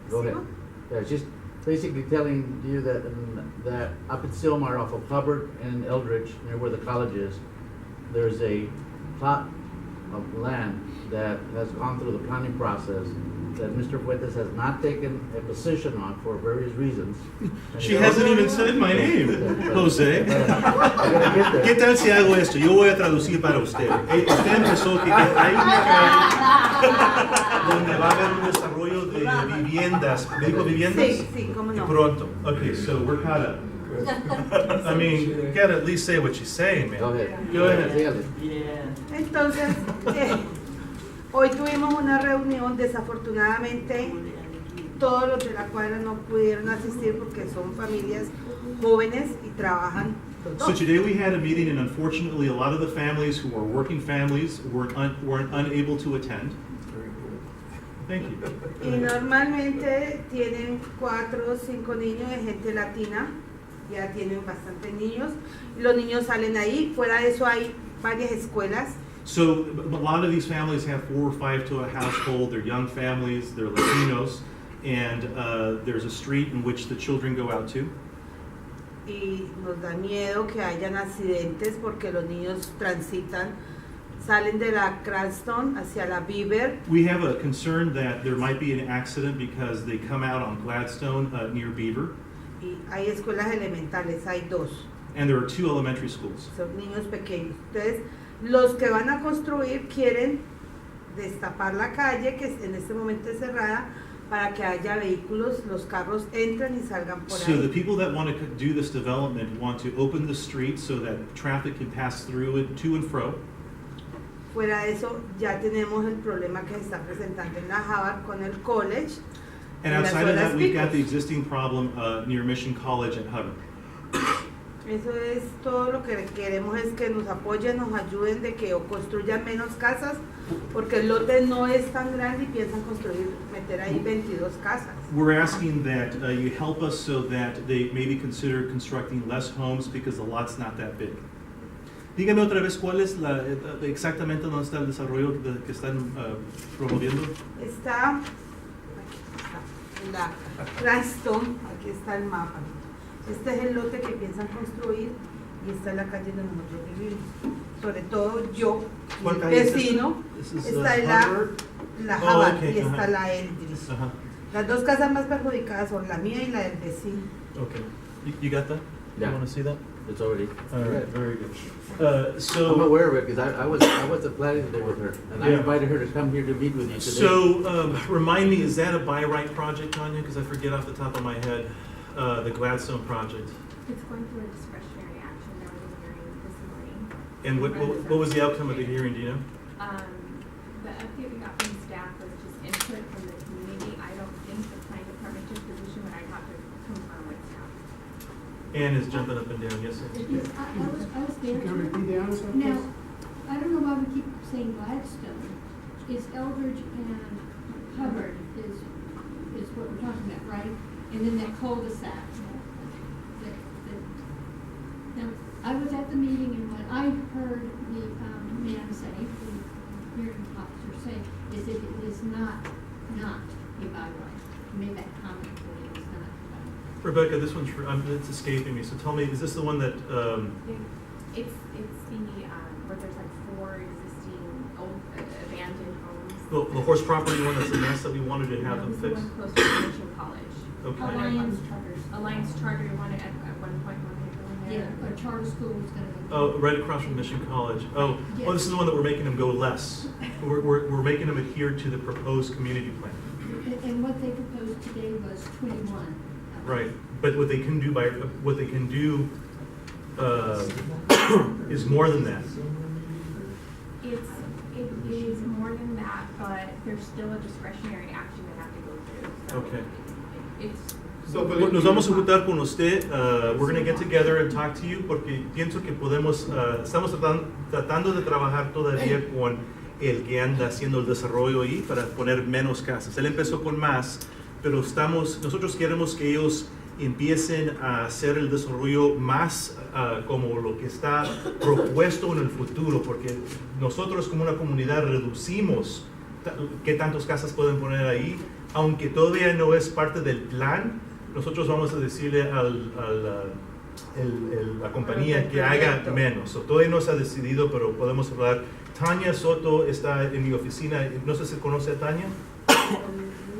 Go ahead. Yeah, it's just basically telling you that up in Sylmar off of Hubbard and Eldridge, near where the college is, there's a plot of land that has gone through the planning process that Mr. Fuentes has not taken a position on for various reasons. She hasn't even said my name, Jose. ¿Qué ¿Qué tal si hago esto? Yo voy a traducir para usted. Usted empezó que hay una calle donde va a haber un desarrollo de viviendas. ¿Me dijo viviendas? Sí, cómo Y no. pronto. Okay, so we're caught up. I mean, you gotta at least say what she's saying, man. Go ahead. Go ahead. Dígale. Entonces, hoy tuvimos una reunión, desafortunadamente todos los de la cuadra no pudieron asistir porque son familias jóvenes y trabajan los So dos. today we had a meeting, and unfortunately, a lot of the families who are working families weren't unable to attend. Thank you. Y normalmente tienen 4 o 5 niños de gente latina, ya tienen bastantes niños. Los niños salen ahí, fuera de eso hay varias escuelas. So a lot of these families have 4 or 5 to a household. They're young families, they're Latinos, and there's a street in which the children go out to. Y nos da miedo que hayan accidentes porque los niños transitan, salen de la Cranston hacia la Beaver. We have a concern that there might be an accident because they come out on Gladstone near Beaver, Y hay escuelas elementales, hay 2, and there are 2 elementary schools. son niños pequeños. Entonces, los que van a construir quieren destapar la calle, que en este momento es cerrada, para que haya vehículos, los carros entran y salgan por So the ahí. people that want to do this development want to open the street so that traffic can pass through it to and fro. Fuera de eso, ya tenemos el problema que se está presentando en la Harvard con el college. And en las outside of horas that, we've got the picos. existing problem near Mission College at Hubbard. Eso es todo lo que queremos, es que nos apoyen, nos ayuden de que o construyan menos casas, porque el lote no es tan grande y piensan construir, meter ahí 22 casas. We're asking that you help us so that they maybe consider constructing less homes because the lot's not that big. Dígame otra vez cuál es exactamente dónde está el desarrollo que están promoviendo. Está, aquí está, en la Cranston, aquí está el mapa. Este es el lote que piensan construir y esta es la calle donde nosotros vivimos. Sobre todo yo, ¿Cuál el calle es esta? vecino, This is, está en la Oh, Harvard okay, y está ajá. la Eldridge. Uh-huh. Las dos casas más perjudicadas son la mía y la del vecino. Okay. You got that? Yeah. You want to see that? It's already. All right, very good. I'm So, aware of it because I was at planning day with her, and I Yeah. invited her to come here to meet with you today. so remind me, is that a by right project, Tanya? Because I forget off the top of my head, the Gladstone project. It's going through a discretionary action. There was a hearing this morning. And what was the outcome of the hearing, do you know? The update we got from staff was just input from the community. I don't think the planning department took position, but I'd have to confirm with staff. Ann is jumping up and down, yes, sir. Yes, I was there. Can you repeat the answer, Now, please? I don't know why we keep saying Gladstone. It's Eldridge and Hubbard is what we're talking about, right? And then that cul-de-sac. Now, I was at the meeting and what I heard the man say, the hearing officer say, is that it is not a by right. He made that comment that it is not a by right. Rebecca, this one's, it's escaping me, so tell me, is this the one that, It's the, where there's like 4 existing old abandoned homes. the horse property one that's the mess that we wanted to have them This is the fix? one close to Mission College. Okay. Alliance Charter wanted at one point when they were in there. Yeah, a charter school was gonna go. Oh, right across from Mission College. Oh, well, this is the one that we're making them go less. We're making them adhere to the proposed community plan. And what they proposed today was 21. Right, but what they can do is more than that. It is more than that, but there's still a discretionary action they have to go through. So Okay. It's, So, but Nos vamos a juntar con usted, we're gonna get together and talk to you, porque pienso que podemos, estamos tratando de trabajar todavía con el que anda haciendo el desarrollo ahí para poner menos casas. Él empezó con más, pero nosotros queremos que ellos empiecen a hacer el desarrollo más como lo que está propuesto en el futuro, porque nosotros como una comunidad reducimos qué tantas casas pueden poner ahí, aunque todavía no es parte del plan. Nosotros vamos a decirle a la compañía que haga menos. Todavía no se ha decidido, pero podemos hablar. Tania Soto está en mi oficina. No sé si conoce a Tania.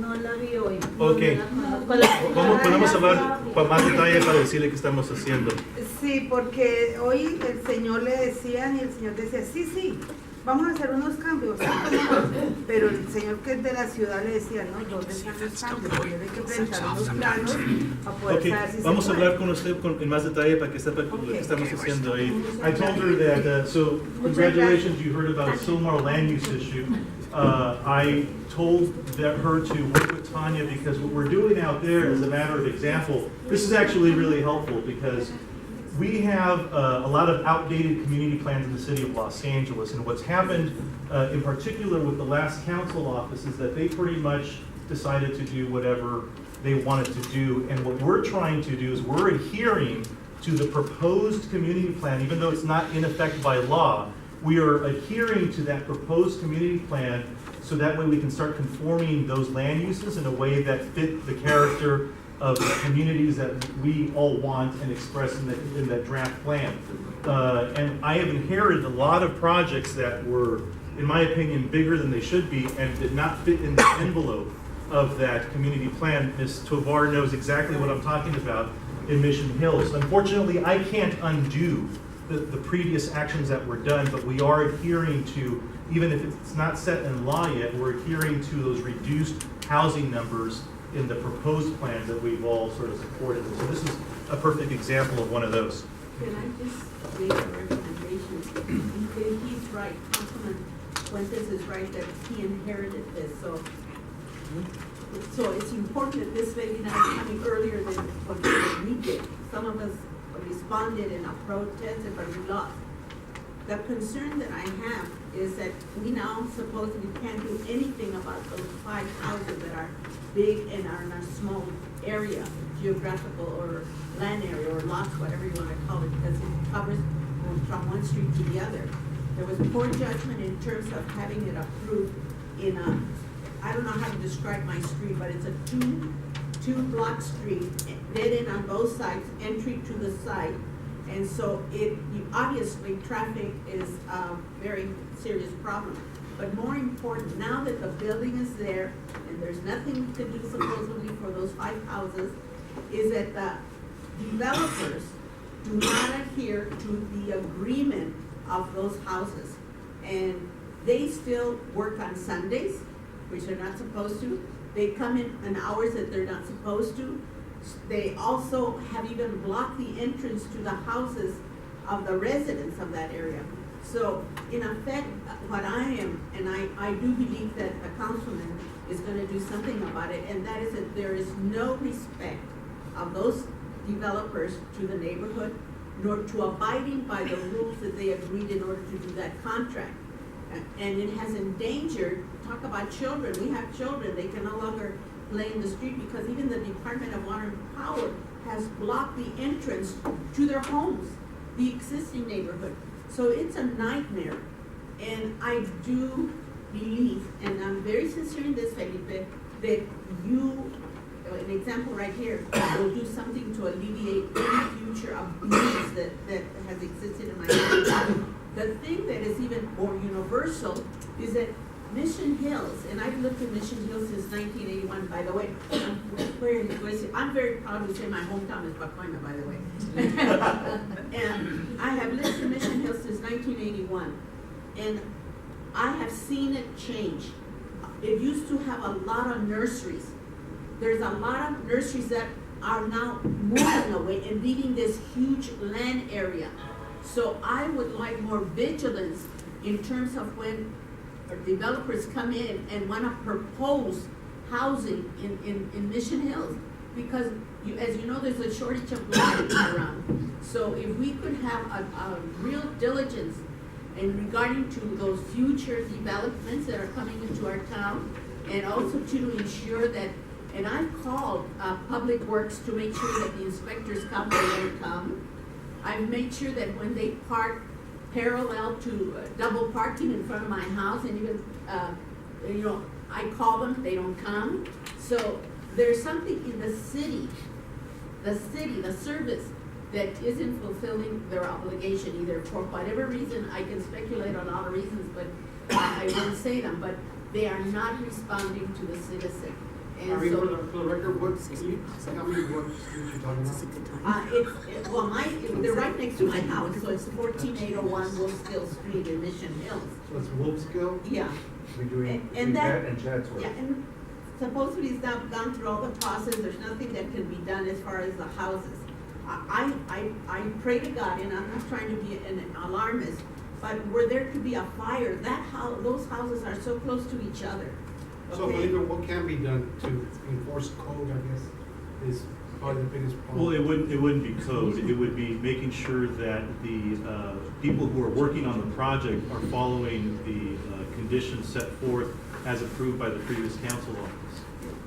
No la vi hoy. Ok. No la conozco. ¿Cómo podemos hablar para más detalle para decirle qué estamos haciendo? Sí, porque hoy el señor le decían y el señor decía, sí, vamos a hacer unos cambios, sí, cómo no. Pero el señor que es de la ciudad le decía, no, ¿dónde están los cambios? Porque hay que presentar unos planos para poder Okay, saber si vamos se a puede. hablar con usted en más detalle para que sepa lo que estamos haciendo ahí. I told her that, so congratulations, you heard about Silmar land use issue. I told her to work with Tanya because what we're doing out there, as a matter of example, this is actually really helpful because we have a lot of outdated community plans in the city of Los Angeles, and what's happened in particular with the last council office is that they pretty much decided to do whatever they wanted to do, and what we're trying to do is we're adhering to the proposed community plan, even though it's not in effect by law. We are adhering to that proposed community plan so that way we can start conforming those land uses in a way that fit the character of the communities that we all want and express in that draft plan. And I have inherited a lot of projects that were, in my opinion, bigger than they should be and did not fit in the envelope of that community plan. Ms. Tovar knows exactly what I'm talking about in Mission Hills. Unfortunately, I can't undo the previous actions that were done, but we are adhering to even if it's not set in law yet, we're adhering to those reduced housing numbers in the proposed plan that we've all sort of supported. And so this is a perfect example of one of those. Can I just make a recommendation? He's right, Councilman Fuentes is right that he inherited this, so it's important that this lady now is coming earlier than what we did. Some of us responded in a protest, but we lost. The concern that I have is that we now supposedly can't do anything about those 5 houses that are big and are in a small area, geographical or land area or lots, whatever you want to call it, because it covers from one street to the other. There was poor judgment in terms of having it approved in a, I don't know how to describe my street, but it's a two block street, dead end on both sides, entry to the site. And so obviously traffic is a very serious problem. But more important, now that the building is there and there's nothing to do supposedly for those 5 houses, is that the developers do not adhere to the agreement of those houses. And they still work on Sundays, which they're not supposed to. They come in hours that they're not supposed to. They also have even blocked the entrance to the houses of the residents of that area. So in effect, what I am, and I do believe that the councilman is gonna do something about it, and that is that there is no respect of those developers to the neighborhood, nor to abiding by the rules that they agreed in order to do that contract. And it has endangered, talk about children, we have children, they can no longer play in the street because even the Department of Water and Power has blocked the entrance to their homes, the existing neighborhood. So it's a nightmare. And I do believe, and I'm very sincere in this, Felipe, that you, an example right here, will do something to alleviate any future abuse that has existed in my area. The thing that is even more universal is that Mission Hills, and I've lived in Mission Hills since 1981, by the way. I'm very proud to say my hometown is Pacoima, by the way. And I have lived in Mission Hills since 1981, and I have seen it change. It used to have a lot of nurseries. There's a lot of nurseries that are now moving away and leaving this huge land area. So I would like more vigilance in terms of when developers come in and want to propose housing in Mission Hills, because as you know, there's a shortage of land around. So if we could have a real diligence in regarding to those future developments that are coming into our town, and also to ensure that, and I've called Public Works to make sure that the inspectors come when they come. I've made sure that when they park parallel to double parking in front of my house, and even, I call them, they don't come. So there's something in the city, the service, that isn't fulfilling their obligation, either for whatever reason. I can speculate on all the reasons, but I won't say them, but they are not responding to the citizen. And I mean, so, for the record, what street you're talking about? they're right next to my house, so it's 14801 Wolfskill Street in Mission Hills. So it's Wolfskill? Yeah. Between And that that, and Chatsworth. yeah, and supposedly it's not gone through all the process, there's nothing that can be done as far as the houses. I pray to God, and I'm not trying to be an alarmist, but were there to be a fire, those houses are so close to each other. So, Okay. Felipe, what can be done to enforce code, I guess, is probably the biggest problem? Well, it wouldn't be code. It would be making sure that the people who are working on the project are following the conditions set forth as approved by the previous council office.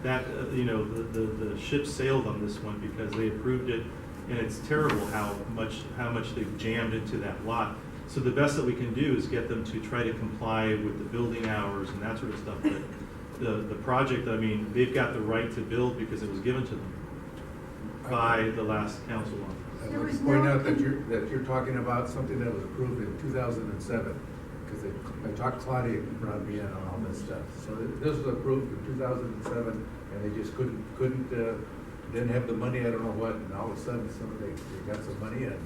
That, the ship sailed on this one because they approved it, and it's terrible how much they've jammed into that lot. So the best that we can do is get them to try to comply with the building hours and that sort of stuff. But the project, I mean, they've got the right to build because it was given to them by the last council office. I'd like to point out that you're talking about something that was approved in 2007, because I talked Claudia brought me in on all this stuff. So this was approved in 2007, and they just didn't have the money, I don't know what, and all of a sudden, they got some money, and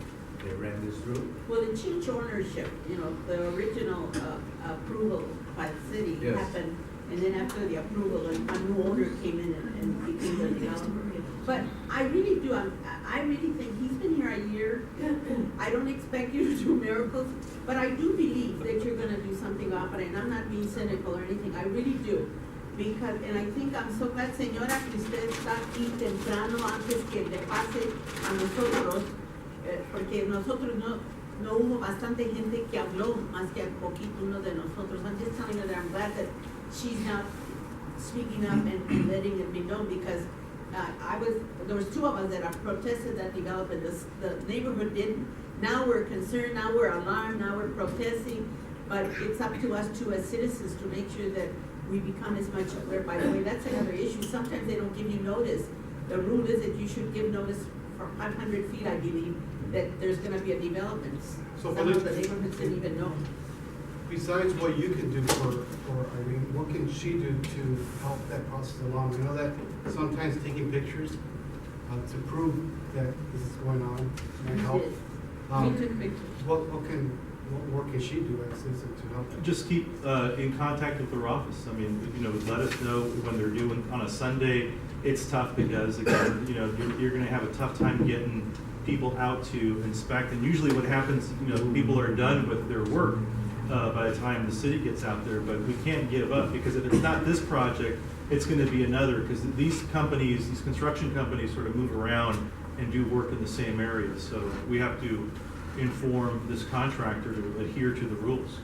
they ran this through. Well, it changed ownership, you know, the original approval by the city Yes. happened, and then after the approval, a new owner came in and became the developer. But I really do, I really think, he's been here a year, I don't expect you to do miracles, but I do believe that you're gonna do something about it, and I'm not being cynical or anything, I really do. Because, and I think I'm so glad, señora, que usted está aquí temprano antes que le pase a nosotros, porque nosotros no hubo bastante gente que habló, más que a poquito uno de nosotros. I'm just telling her that I'm glad that she's now speaking up and letting it be known, because there was two of us that have protested that development, the neighborhood didn't. Now we're concerned, now we're alarmed, now we're protesting, but it's up to us too as citizens to make sure that we become as much aware. By the way, that's another issue. Sometimes they don't give you notice. The rule is that you should give notice for 500 feet, I believe, that there's gonna be a development. So Some of the neighborhoods didn't even know. Besides what you can do for Irene, what can she do to help that process along? I know that sometimes taking pictures to prove that this is going on might help. We took pictures. What more can she do as a citizen to help? Just keep in contact with their office. I mean, you know, let us know when they're due on a Sunday. It's tough because, again, you know, you're going to have a tough time getting people out to inspect. And usually what happens, you know, people are done with their work by the time the city gets out there. But we can't give up, because if it's not this project, it's going to be another, because these companies, these construction companies sort of move around and do work in the same area. So we have to inform this contractor to adhere to the rules.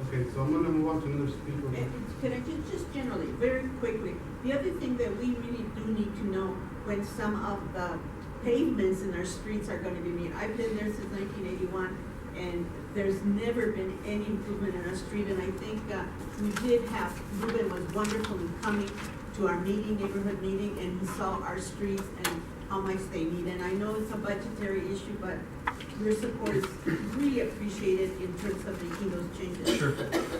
Okay, so I'm gonna move on to another speaker. Can I just generally, very quickly, the other thing that we really do need to know when some of the pavements in our streets are gonna be made. I've been there since 1981, and there's never been any improvement in our street, and I think we did have, Ruben was wonderful in coming to our meeting, neighborhood meeting, and he saw our streets and how much they need. And I know it's a budgetary issue, but your support is really appreciated in terms of making those changes. Sure.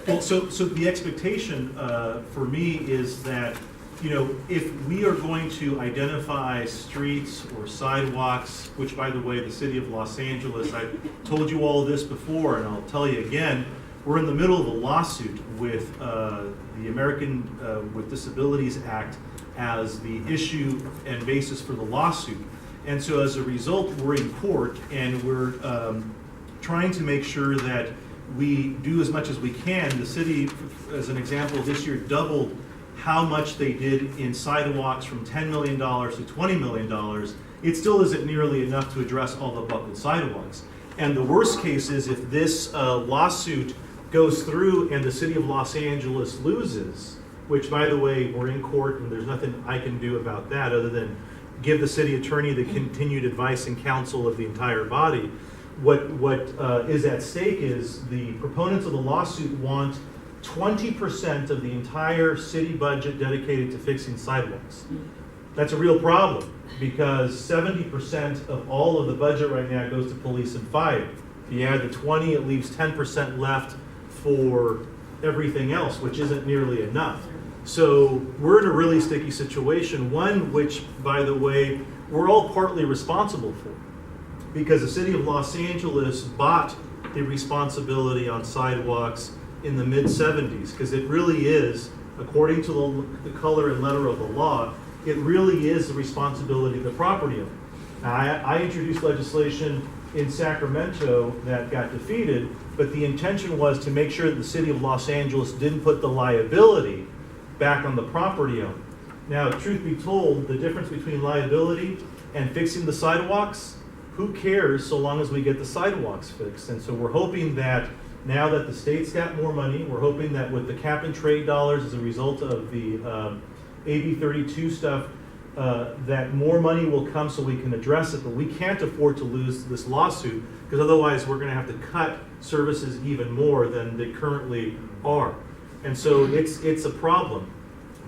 Well, so the expectation for me is that, you know, if we are going to identify streets or sidewalks, which, by the way, the city of Los Angeles, I've told you all this before, and I'll tell you again, we're in the middle of a lawsuit with the American with Disabilities Act as the issue and basis for the lawsuit. And so as a result, we're in court, and we're trying to make sure that we do as much as we can. The city, as an example, this year doubled how much they did in sidewalks from $10 million to $20 million. It still isn't nearly enough to address all the buckled sidewalks. And the worst case is if this lawsuit goes through and the city of Los Angeles loses, which, by the way, we're in court and there's nothing I can do about that other than give the city attorney the continued advice and counsel of the entire body. What is at stake is the proponents of the lawsuit want 20% of the entire city budget dedicated to fixing sidewalks. That's a real problem, because 70% of all of the budget right now goes to police and fire. If you add the 20, it leaves 10% left for everything else, which isn't nearly enough. So we're in a really sticky situation, one which, by the way, we're all partly responsible for, because the city of Los Angeles bought the responsibility on sidewalks in the mid-70s, because it really is, according to the color and letter of the law, it really is the responsibility of the property owner. Now, I introduced legislation in Sacramento that got defeated, but the intention was to make sure that the city of Los Angeles didn't put the liability back on the property owner. Now, truth be told, the difference between liability and fixing the sidewalks, who cares so long as we get the sidewalks fixed? And so we're hoping that now that the state's got more money, we're hoping that with the cap and trade dollars as a result of the AB 32 stuff, that more money will come so we can address it, but we can't afford to lose this lawsuit, because otherwise we're going to have to cut services even more than they currently are. And so it's a problem.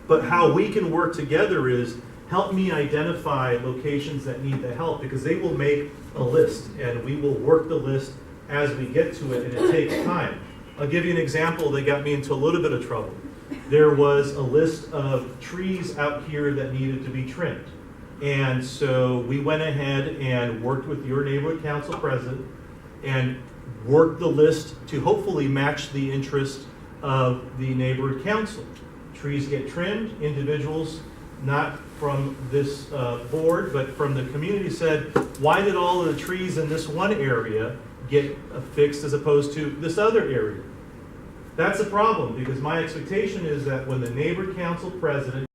But how we can work together is help me identify locations that need the help, because they will make a list and we will work the list as we get to it, and it takes time. I'll give you an example that got me into a little bit of trouble. There was a list of trees out here that needed to be trimmed. And so we went ahead and worked with your neighborhood council president and work the list to hopefully match the interest of the neighborhood council. Trees get trimmed, individuals, not from this board, but from the community said, why did all of the trees in this one area get fixed as opposed to this other area? That's a problem, because my expectation is that when the neighborhood council president